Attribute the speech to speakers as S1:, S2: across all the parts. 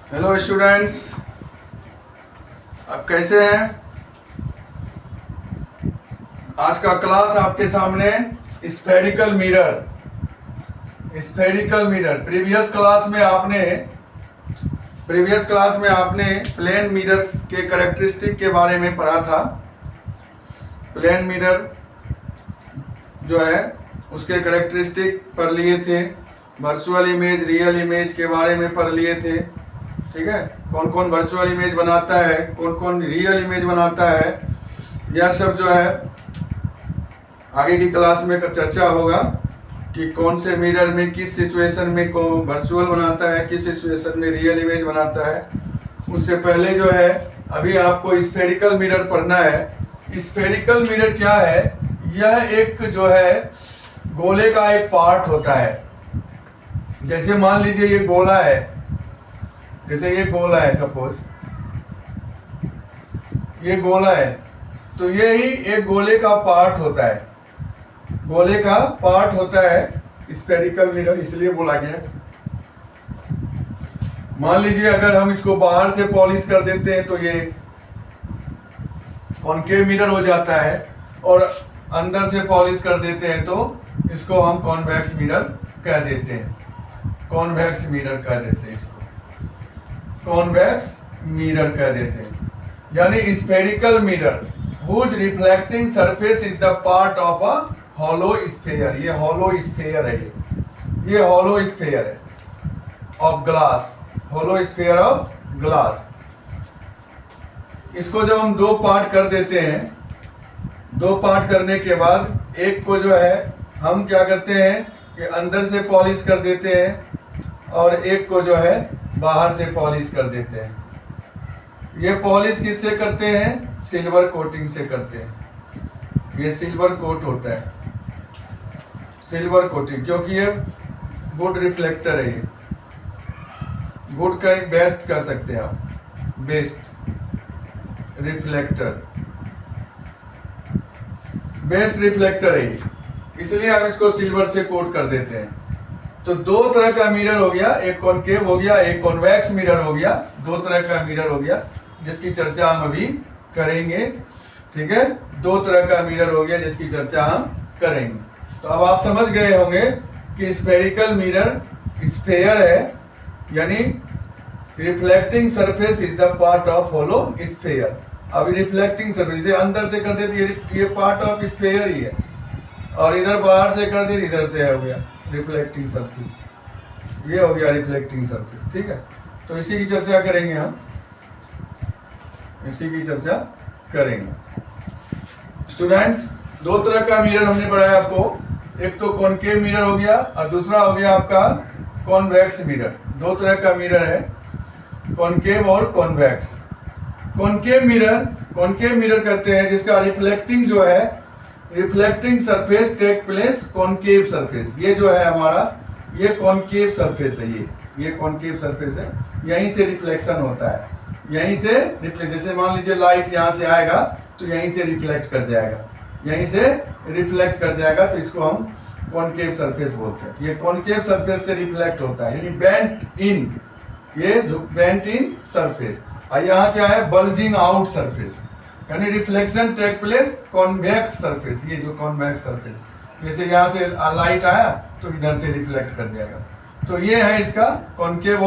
S1: Hello students, आप कैसे हैं? आज का क्लास आपके सामने स्फेरिकल मिरर। प्रीवियस क्लास में आपने प्लेन मिरर के कैरेक्टरिस्टिक के बारे में पढ़ा था। प्लेन मिरर जो है उसके कैरेक्टरिस्टिक पढ़ लिए थे। वर्चुअल इमेज, रियल इमेज के बारे में पढ़ लिए थे। ठीक है, कौन कौन वर्चुअल इमेज बनाता है, कौन कौन रियल इमेज बनाता है, यह सब जो है आगे की क्लास में चर्चा होगा कि कौन से मिरर में किस सिचुएशन में कौन वर्चुअल बनाता है, किस सिचुएशन में रियल इमेज बनाता है। उससे पहले जो है अभी आपको स्फेरिकल मिरर पढ़ना है। स्फेरिकल मिरर क्या है? यह एक जो है गोले का एक पार्ट होता है। जैसे मान लीजिए ये गोला है, सपोज ये गोला है, तो ये ही एक गोले का पार्ट होता है। स्फेरिकल मिरर इसलिए बोला गया। मान लीजिए अगर हम इसको बाहर से पॉलिश कर देते हैं तो ये कॉनकेव मिरर हो जाता है, और अंदर से पॉलिश कर देते हैं तो इसको हम कॉन्वेक्स मिरर कह देते हैं। यानी spherical mirror whose reflecting surface is the part of a hollow sphere. ये हॉलो स्फेयर है ऑफ ग्लास। इसको जब हम दो पार्ट कर देते हैं, दो पार्ट करने के बाद एक को जो है हम क्या करते हैं कि अंदर से पॉलिश कर देते हैं, और एक को जो है बाहर से पॉलिश कर देते हैं। ये पॉलिश किससे करते हैं? सिल्वर कोटिंग से करते हैं। ये सिल्वर कोट होता है, सिल्वर कोटिंग, क्योंकि ये गुड रिफ्लेक्टर है। ये गुड का एक बेस्ट कह सकते हैं आप, बेस्ट रिफ्लेक्टर है ये, इसलिए हम इसको सिल्वर से कोट कर देते हैं। तो दो तरह का मिरर हो गया, एक कॉनकेव हो गया, एक कॉन्वेक्स मिरर हो गया। दो तरह का मिरर हो गया जिसकी चर्चा हम अभी करेंगे। ठीक है, दो तरह का मिरर हो गया जिसकी चर्चा हम करेंगे। तो अब आप समझ गए होंगे कि स्फेरिकल मिरर स्फेयर है, यानी reflecting surface is the part of hollow sphere. अभी रिफ्लेक्टिंग सरफेस से अंदर से कर देती है, ये पार्ट ऑफ स्फेयर ही है, और इधर बाहर से कर देती, इधर से हो गया रिफ्लेक्टिंग सरफेस। ये हो गया रिफ्लेक्टिंग सरफेस। ठीक है, तो इसी की चर्चा करेंगे हम, स्टूडेंट्स, दो तरह का मिरर हमने पढ़ाया आपको। एक तो कॉनकेव मिरर हो गया और दूसरा हो गया आपका कॉन्वेक्स मिरर। दो तरह का मिरर है, कॉनकेव और कॉन्वेक्स। कॉनकेव मिरर कहते हैं जिसका रिफ्लेक्टिंग जो है, reflecting surface take place concave surface. ये जो है हमारा, ये कॉनकेव सरफेस है। ये कॉनकेव सरफेस है, यहीं से रिफ्लेक्शन होता है, यहीं से रिफ्लेक्ट। जैसे मान लीजिए लाइट यहाँ से आएगा तो यहीं से रिफ्लेक्ट कर जाएगा, तो इसको हम कॉनकेव सरफेस बोलते हैं। ये कॉनकेव सरफेस से रिफ्लेक्ट होता है, यानी बेंट इन, ये जो बेंट इन सरफेस। और यहाँ क्या है? बल्जिंग आउट सरफेस, यानी reflection take place convex surface. ये जो कॉन्वेक्स सरफेस, जैसे यहाँ से लाइट आया तो इधर से रिफ्लेक्ट कर जाएगा। तो ये है इसका कॉनकेव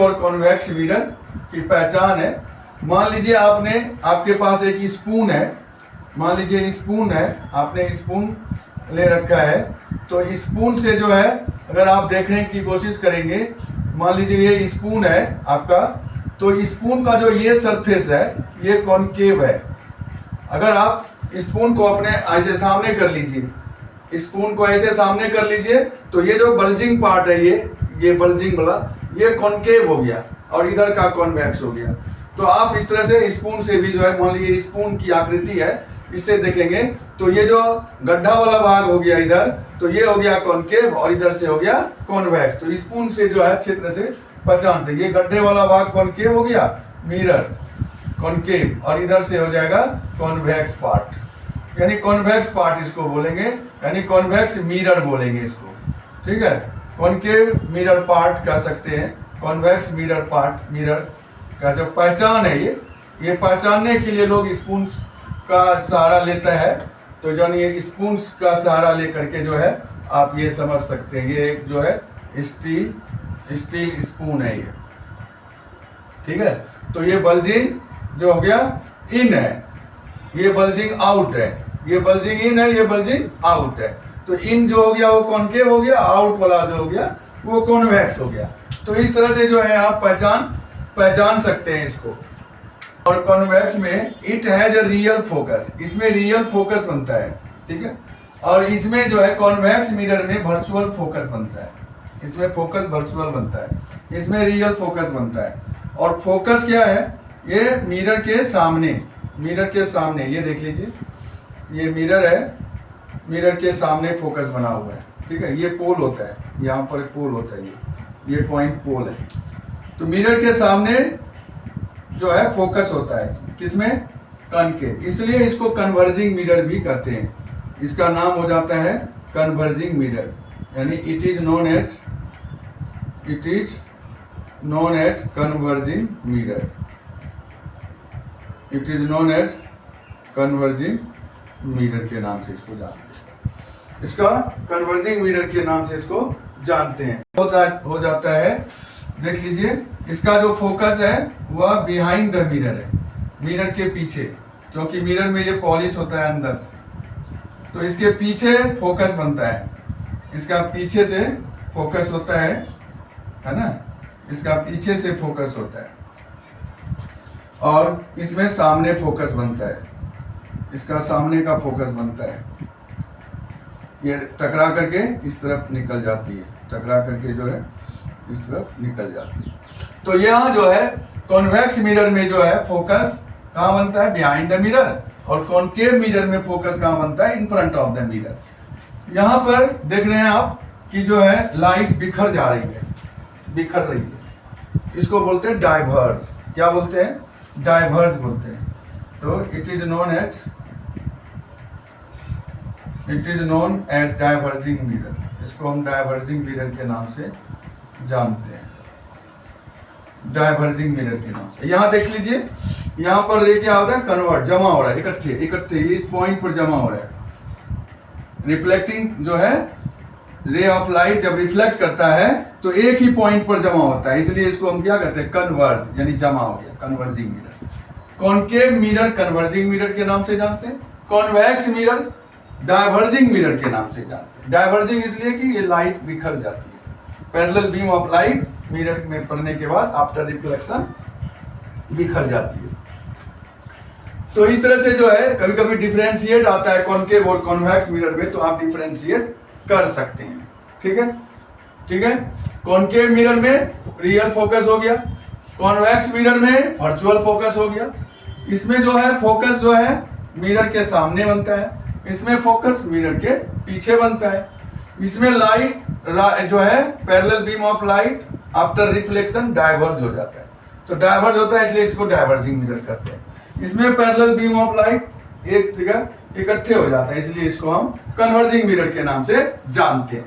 S1: और कॉन्वेक्स मिरर की पहचान है। मान लीजिए आपके पास एक स्पून है, आपने स्पून ले रखा है, तो स्पून से जो है अगर आप देखने की कोशिश करेंगे, मान लीजिए ये स्पून है आपका, तो स्पून का जो ये सरफेस है ये कॉनकेव है। अगर आप स्पून को अपने ऐसे सामने कर लीजिए, तो ये जो बल्जिंग पार्ट है, ये बल्जिंग वाला, ये कॉनकेव हो गया और इधर का कॉन्वेक्स हो गया। तो आप इस तरह से स्पून से भी जो है, मान लीजिए स्पून की आकृति है, इससे देखेंगे तो ये जो गड्ढा वाला भाग हो गया इधर, तो ये हो गया कॉनकेव और इधर से हो गया कॉन्वेक्स। तो स्पून से जो है अच्छी तरह से पहचानते, ये गड्ढे वाला भाग कॉनकेव हो गया, मिरर कॉनकेव, और इधर से हो जाएगा कॉन्वेक्स पार्ट, यानी कॉन्वेक्स पार्ट इसको बोलेंगे, यानी कॉन्वेक्स मिरर बोलेंगे इसको। ठीक है, कॉनकेव मिरर पार्ट कह सकते हैं कॉन्वेक्स मिरर पार्ट, मिरर का जो पहचान है, ये पहचानने के लिए लोग स्पून का सहारा लेता है। तो जो ये स्पून का सहारा लेकर के जो है आप ये समझ सकते हैं, ये एक जो है स्टील स्पून है ये, ठीक है। तो ये बल्जिंग जो हो गया इन है, ये बल्जिंग आउट है, ये बल्जिंग इन है, ये बल्जिंग आउट है। तो इन जो हो गया वो कॉनकेव हो गया, आउट वाला जो हो गया वो कॉन्वेक्स हो गया। तो इस तरह से जो है आप पहचान सकते हैं इसको। और कॉन्वेक्स में it has a real focus, इसमें रियल फोकस बनता है, ठीक है। और इसमें जो है कॉन्वेक्स मिरर में वर्चुअल फोकस बनता है, इसमें फोकस वर्चुअल बनता है, इसमें रियल फोकस बनता है। और फोकस क्या है, ये मिरर के सामने ये देख लीजिए, ये मिरर है, मिरर के सामने फोकस बना हुआ है, ठीक है। ये पोल होता है, यहाँ पर पोल होता है, ये पॉइंट पोल है। तो मिरर के सामने जो है फोकस होता है, किसमें, कॉनकेव, इसलिए इसको कन्वर्जिंग मिरर भी कहते हैं। इसका नाम हो जाता है कन्वर्जिंग मिरर, यानी it is known as converging mirror, it is known as converging mirror के नाम से इसको जानते हैं, इसका कन्वर्जिंग मिरर के नाम से इसको जानते हैं। हो जाता है, देख लीजिए, इसका जो फोकस है वह बिहाइंड द मिरर है, मिरर के पीछे, क्योंकि मिरर में ये पॉलिश होता है अंदर से, तो इसके पीछे फोकस बनता है, इसका पीछे से फोकस होता है ना, इसका पीछे से फोकस होता है। और इसमें सामने फोकस बनता है, इसका सामने का फोकस बनता है, ये टकरा करके इस तरफ निकल जाती है, टकरा करके जो है इस तरफ निकल जाती है। तो यहाँ जो है कॉन्वेक्स मिरर में जो है फोकस कहाँ बनता है, बिहाइंड द मिरर, और कॉनकेव मिरर में फोकस कहाँ बनता है, in front of the mirror. यहाँ पर देख रहे हैं आप कि जो है लाइट बिखर जा रही है, बिखर रही है, इसको बोलते हैं डाइवर्ज। क्या बोलते हैं, डाइवर्ज बोलते हैं। तो it is known as diverging mirror, इसको हम डाइवर्जिंग मिरर के नाम से जानते हैं, डाइवर्जिंग मिरर के नाम से। यहाँ देख लीजिए, यहाँ पर ये क्या हो रहा है, कन्वर्ट, जमा हो रहा है, इकट्ठे इस पॉइंट पर जमा हो रहा है। रिफ्लेक्टिंग जो है रे ऑफ लाइट जब रिफ्लेक्ट करता है तो एक ही पॉइंट पर जमा होता है, इसलिए इसको हम क्या कहते हैं, कन्वर्ज, यानी जमा हो गया, converging mirror. Concave mirror converging mirror के नाम से जानते हैं, कॉन्वेक्स मिरर डाइवर्जिंग मिरर के नाम से जानते हैं। डाइवर्जिंग इसलिए कि ये लाइट बिखर जाती है, parallel beam of light mirror में पड़ने के बाद आफ्टर रिफ्लेक्शन बिखर जाती है। तो इस तरह से जो है कभी कभी डिफरेंशिएट आता है कॉनकेव और कॉन्वेक्स मिरर में, तो आप डिफरेंशिएट कर सकते हैं, ठीक है। कॉनकेव मिरर में रियल फोकस हो गया, कॉन्वेक्स मिरर में वर्चुअल फोकस हो गया। इसमें जो है फोकस जो है मिरर के सामने बनता है, इसमें फोकस मिरर के पीछे बनता है। इसमें लाइट जो है parallel beam of light after reflection diverge हो जाता है, तो डाइवर्ज होता है इसलिए इसको डाइवर्जिंग मिरर कहते हैं। इसमें पैरेलल बीम ऑफ लाइट एक जगह इकट्ठे हो जाता है, इसलिए इसको हम कन्वर्जिंग मिरर के नाम से जानते हैं।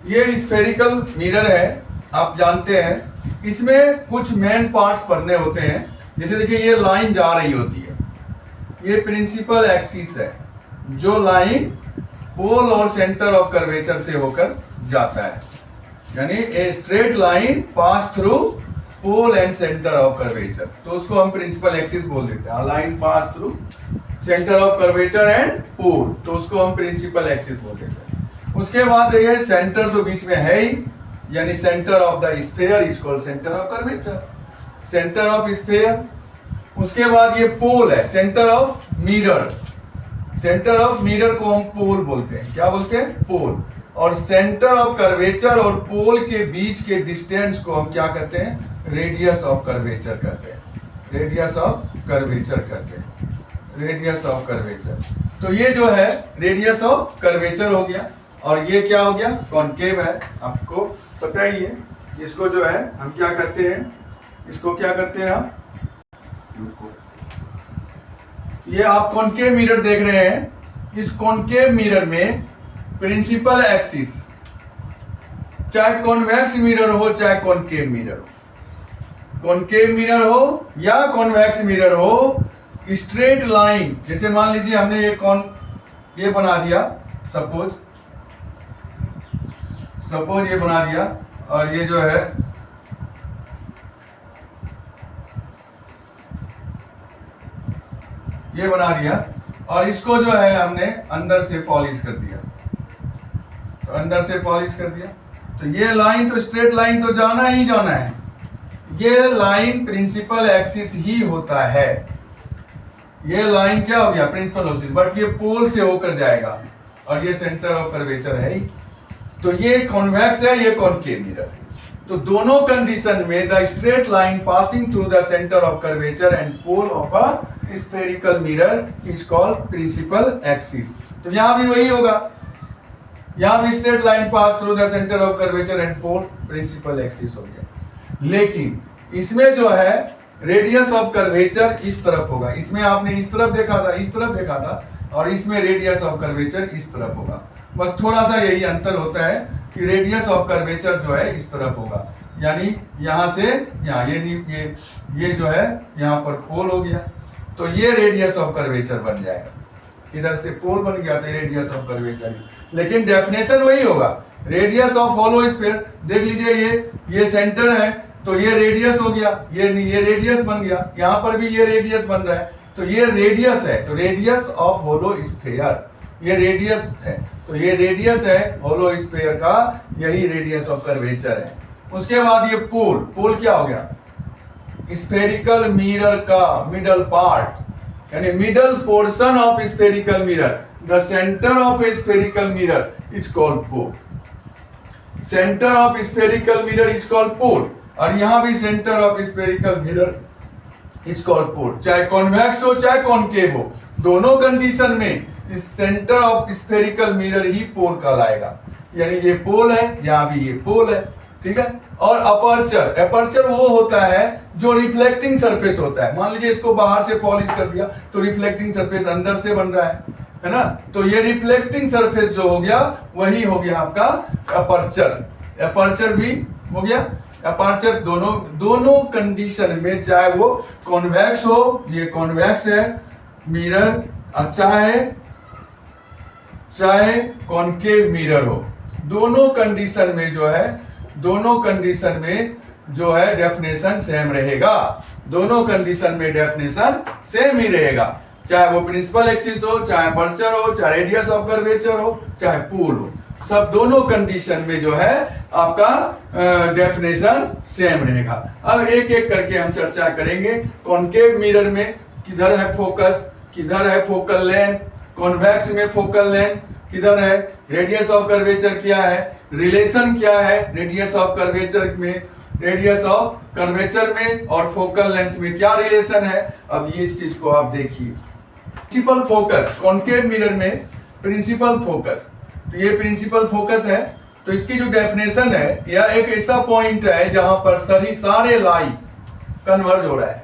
S1: ये स्फेरिकल मिरर है, आप जानते हैं, इसमें कुछ मेन पार्ट्स पढ़ने होते हैं। जैसे देखिए ये लाइन जा रही होती है, ये प्रिंसिपल एक्सिस है, जो लाइन पोल और सेंटर ऑफ कर्वेचर से होकर जाता है, यानी a straight line pass through pole and centre of curvature, तो उसको हम प्रिंसिपल एक्सिस बोल देते हैं। Line pass through centre of curvature and pole, तो उसको हम प्रिंसिपल एक्सिस बोल देते हैं। उसके बाद ये सेंटर तो बीच में है ही, यानी centre of the sphere is called centre of curvature, centre of sphere. उसके बाद ये पोल है, centre of mirror, centre of mirror को हम पोल बोलते हैं। क्या बोलते हैं? पोल। और सेंटर ऑफ कर्वेचर और पोल के बीच के डिस्टेंस को हम क्या कहते हैं? रेडियस ऑफ कर्वेचर कहते हैं, रेडियस ऑफ कर्वेचर कहते हैं, रेडियस ऑफ कर्वेचर। तो ये जो है रेडियस ऑफ कर्वेचर हो गया, और ये क्या हो गया? कॉनकेव है, आपको पता ही है। इसको जो है हम क्या करते हैं, इसको क्या करते हैं हम, ये आप कॉनकेव मिरर देख रहे हैं। इस कॉनकेव मिरर में प्रिंसिपल एक्सिस चाहे कॉन्वेक्स मिरर हो चाहे कॉनकेव मिरर हो, कॉनकेव मिरर हो या कॉन्वेक्स मिरर हो, स्ट्रेट लाइन, जैसे मान लीजिए हमने ये बना दिया, सपोज ये बना दिया, और ये जो है ये बना दिया, और इसको जो है हमने अंदर से पॉलिश कर दिया, तो अंदर से पॉलिश कर दिया, तो ये लाइन तो स्ट्रेट लाइन तो जाना ही जाना है, ये लाइन प्रिंसिपल एक्सिस ही होता है, ये लाइन क्या हो गया प्रिंसिपल एक्सिस, बट ये पोल से होकर जाएगा और ये सेंटर ऑफ कर्वेचर है ही, तो ये कॉन्वेक्स है, ये कॉनकेव मिरर है। तो दोनों कंडीशन में the straight line passing through the centre of curvature and pole of a spherical mirror is called principal axis. तो यहां भी वही होगा, यहां भी straight line pass through the centre of curvature and pole principal axis हो गया। लेकिन इसमें जो है रेडियस ऑफ कर्वेचर इस तरफ होगा, इसमें आपने इस तरफ देखा था, इस तरफ देखा था, और इसमें रेडियस ऑफ कर्वेचर इस तरफ होगा। बस थोड़ा सा यही अंतर होता है कि रेडियस ऑफ कर्वेचर जो है इस तरफ होगा, यानी यहां से यहां ये जो है यहां पर पोल हो गया, तो ये रेडियस ऑफ कर्वेचर बन जाएगा, इधर से पोल बन गया तो रेडियस ऑफ कर्वेचर, लेकिन डेफिनेशन वही होगा, रेडियस ऑफ होलो स्फीयर। देख लीजिए ये सेंटर है तो ये रेडियस हो गया, ये रेडियस बन गया, यहां पर भी ये रेडियस बन रहा है, तो ये रेडियस है, तो रेडियस ऑफ होलो स्फीयर ये रेडियस है, तो ये रेडियस है होलो स्फीयर का, यही रेडियस ऑफ कर्वेचर है। उसके बाद ये पोल क्या हो गया, स्फेरिकल मिरर का मिडल पार्ट, यानी middle portion of spherical mirror, the centre of spherical mirror is called pole, centre of spherical mirror is called pole, और यहां भी centre of spherical mirror is called pole, चाहे convex हो चाहे concave हो, दोनों condition में इस सेंटर ऑफ स्फेरिकल मिरर ही पोल कहलाएगा, यानी ये पोल है, यहां भी ये पोल है, ठीक है। और अपर्चर वो होता है जो रिफ्लेक्टिंग सरफेस होता है, मान लीजिए इसको बाहर से पॉलिश कर दिया तो रिफ्लेक्टिंग सरफेस अंदर से बन रहा है ना, तो ये रिफ्लेक्टिंग सरफेस जो हो गया वही हो गया आपका अपर्चर भी हो गया। अपर्चर दोनों कंडीशन में, चाहे वो कॉन्वेक्स हो, ये कॉन्वेक्स है मिरर, चाहे कॉनकेव मिरर हो, दोनों कंडीशन में जो है डेफिनेशन सेम रहेगा, दोनों कंडीशन में डेफिनेशन सेम ही रहेगा, चाहे वो प्रिंसिपल एक्सिस हो, चाहे अपर्चर हो, चाहे रेडियस ऑफ कर्वेचर हो, चाहे पोल हो, सब दोनों कंडीशन में जो है आपका डेफिनेशन सेम रहेगा। अब एक एक करके हम चर्चा करेंगे। कॉनकेव मिरर में किधर है फोकस, किधर है फोकल लेंथ, कॉन्वेक्स में फोकल लेंथ किधर है, रेडियस ऑफ कर्वेचर क्या है, रिलेशन क्या है रेडियस ऑफ कर्वेचर में, रेडियस ऑफ कर्वेचर में और फोकल लेंथ में क्या रिलेशन है। अब ये इस चीज को आप देखिए, प्रिंसिपल फोकस, कॉनकेव मिरर में प्रिंसिपल फोकस, तो ये प्रिंसिपल फोकस है, तो इसकी जो डेफिनेशन है, यह एक ऐसा पॉइंट है जहां पर सारे लाइट कन्वर्ज हो रहा है,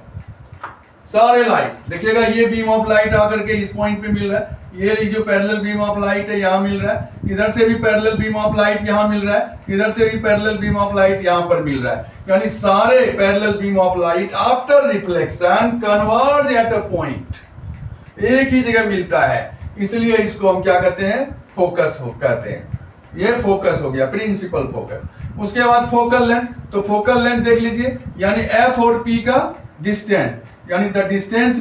S1: सारे लाइट देखिएगा, ये बीम ऑफ लाइट आकर के इस पॉइंट पे मिल रहा है, ये जो पैरेलल बीम ऑफ लाइट है यहाँ मिल रहा है, इधर से भी पैरेलल बीम ऑफ लाइट यहाँ मिल रहा है, इधर से भी पैरेलल बीम ऑफ लाइट यहाँ पर मिल रहा है, यानी सारे parallel beam of light after reflection converge at a point, एक ही जगह मिलता है, इसलिए इसको हम क्या कहते हैं, फोकस कहते हैं। ये फोकस हो गया, प्रिंसिपल फोकस। उसके बाद फोकल लेंथ, तो फोकल लेंथ देख लीजिए, यानी एफ और पी का डिस्टेंस, यानी the distance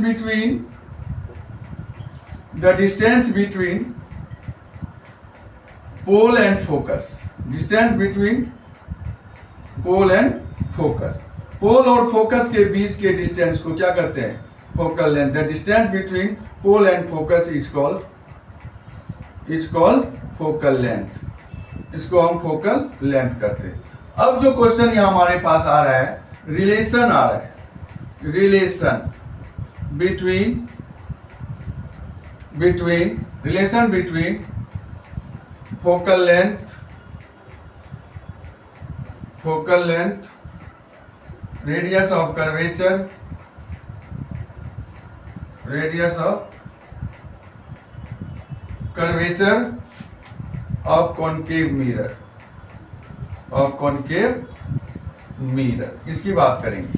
S1: between pole and focus, distance between pole and focus, pole और फोकस के बीच के डिस्टेंस को क्या कहते हैं, focal length. The distance between pole and focus is called focal length, इसको हम फोकल लेंथ करते हैं। अब जो क्वेश्चन यहां हमारे पास आ रहा है, रिलेशन आ रहा है, relation between focal length, radius of curvature of concave mirror, of concave mirror, इसकी बात करेंगे।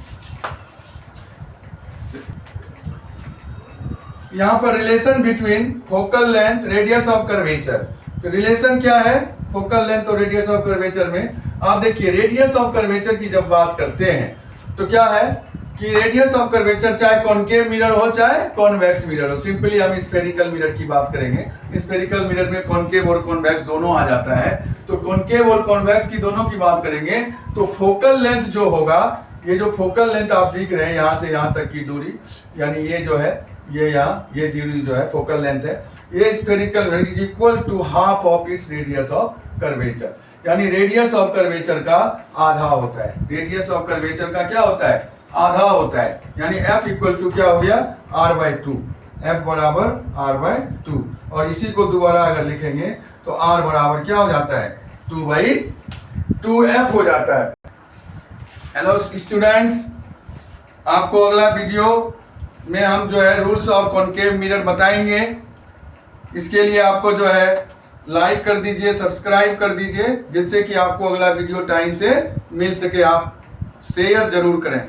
S1: यहां पर relation between focal length radius of curvature, तो रिलेशन क्या है फोकल लेंथ और रेडियस ऑफ कर्वेचर में? आप देखिए रेडियस ऑफ कर्वेचर की जब बात करते हैं तो क्या है कि रेडियस ऑफ कर्वेचर चाहे कॉनकेव मिरर हो चाहे कॉन्वेक्स मिरर हो, सिंपली हम स्फेरिकल मिरर की बात करेंगे। स्फेरिकल मिरर में कॉनकेव और कॉन्वेक्स दोनों आ जाता है, तो कॉनकेव और कॉन्वेक्स की दोनों की बात करेंगे तो फोकल लेंथ जो होगा, ये जो फोकल लेंथ आप देख रहे हैं यहां से यहां तक की दूरी, यानी ये जो है ये यहाँ ये दूरी जो है फोकल लेंथ है, ये spherical mirror is equal to half of its radius of curvature, यानी रेडियस ऑफ कर्वेचर का आधा होता है। रेडियस ऑफ कर्वेचर का क्या होता है? आधा होता है, यानी f इक्वल टू क्या हो गया? r/2, f बराबर r/2, और इसी को दोबारा अगर लिखेंगे तो r बराबर क्या हो जाता है? 2/2f हो जाता है। हेलो स्टूडेंट्स, आपको अगला वीडियो में हम जो है रूल्स ऑफ कॉनकेव मिरर बताएंगे। इसके लिए आपको जो है लाइक कर दीजिए, सब्सक्राइब कर दीजिए, जिससे कि आपको अगला वीडियो टाइम से मिल सके। आप शेयर जरूर करें।